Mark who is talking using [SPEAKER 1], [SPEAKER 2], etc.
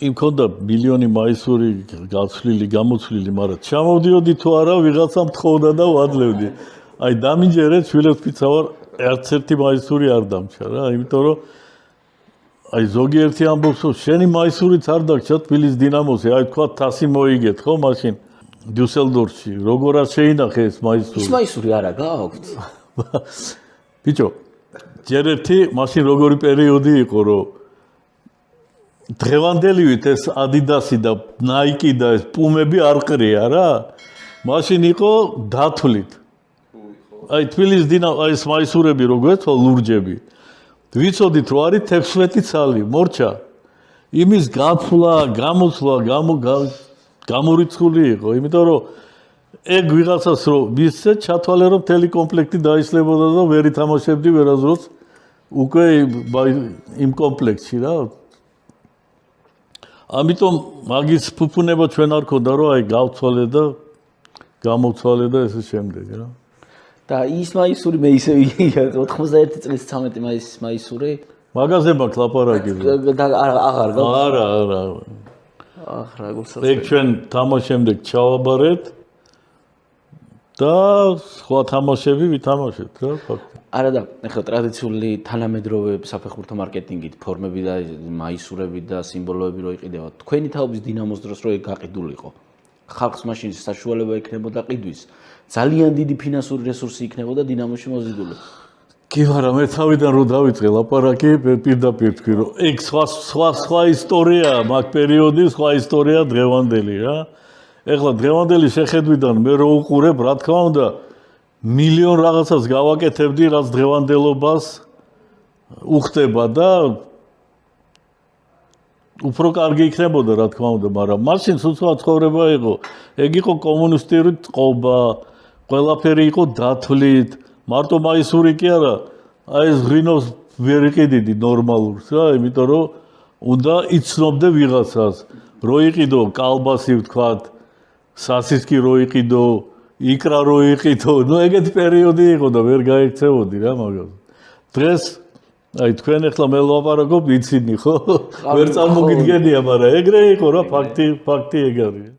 [SPEAKER 1] კი მქონდა მილიონი მაისური გაცვლილი, გამოცვლილი, მაგრამ ჩამოვდიოდი თუ არა, ვიღაცა მთხოვდა და ვადლებდი. აი დამინჯერე შვილებს ფიცა ვარ, ერთ ერთი მაისური არ დამჩა რა, იმიტომ რომ აი ზოგიერთი ამბობს, რომ შენი მაისურიც არ დაგჭა თბილისის დინამოზე, აი თქვა თასი მოიგეთ, ხო, მაშინ დიუსელდორფში, როგორ არ შეინახე ეს მაისური.
[SPEAKER 2] ის მაისური არა გააქვთ.
[SPEAKER 1] ბიჭო, ჯერ ერთი მაშინ როგორი პერიოდი იყო, რომ დღევანდელივით ეს Adidas-ი და Nike და ეს Puma-ები არ ყრია რა. მაშინ იყო დათვლით. აი თბილისის დინამო, აი ეს მაისურები როგორც ლურჯები. ვიცოდით რომ არის 16 ცალი, მორჩა. იმის გაფლა, გამოსვლა, გამორიცხული იყო, იმიტომ რომ ეგ ვიღაცას რომ მისცე ჩათვალე რომ მთელი კომპლექტი დაისლებოდა და ვერ ითამაშებდი ვერასდროს უკვე იმ კომპლექტში რა. ამიტომ მაგის ფუფუნება ჩვენ არ ქონდა რომ აი გავცვალე და გამოცვალე და ესე შემდეგ რა.
[SPEAKER 2] და ის მაისური მე ისე 91 წლის 13 მაისური
[SPEAKER 1] მაგაზე მაქვს ლაპარაკი.
[SPEAKER 2] და აღარ გაქვს.
[SPEAKER 1] არა.
[SPEAKER 2] ახრა გულსა.
[SPEAKER 1] ეგ ჩვენ თამაშამდე ჩავაბარეთ და სხვა თამაშები ვითამაშეთ რა ფაქტი.
[SPEAKER 2] არა და ახლა ტრადიციული თანამედროვე საფეხბურთო მარკეტინგით ფორმები და მაისურები და სიმბოლოები რო იყიდება. თქვენი თაობის დინამოს დროს რო ეგ გაყიდულიყო. ხალხს მაშინ საშუალება იქნებოდა ყიდვის. ძალიან დიდი ფინანსური რესურსი იქნებოდა დინამოში მოზიდული.
[SPEAKER 1] კი მაგრამ მე თავიდან რო დავიწყე ლაპარაკი პირდაპირ თქვი რომ ეგ სხვა ისტორია მაგ პერიოდის სხვა ისტორია დღევანდელი რა. ეხლა დღევანდელი შეხედვიდან მე რო უყურებ რა თქმა უნდა მილიონ რაღაცას გავაკეთებდი რაც დღევანდელობას უხდება და უფრო კარგი იქნებოდა რა თქმა უნდა მაგრამ მაშინ სხვა ცხოვრება იყო ეგ იყო კომუნისტური წყობა ყველაფერი იყო დათვლით მარტო მაისური კი არა აი ეს ღვინოს ვერ იყიდიდი ნორმალურს რა იმიტომ რომ უნდა იცნობდე ვიღაცას რო იყიდო კალბასი ვთქვათ სასისკი რო იყიდო იკრა რო იყიდო ნუ ეგეთი პერიოდი იყო და ვერ გაიქცეოდი რა მაგას დღეს აი თქვენ ახლა მე ლაპარაკობ იცინი ხო ვერ წარმოგიდგენია მაგრამ ეგრე იყო რა ფაქტი ეგ არის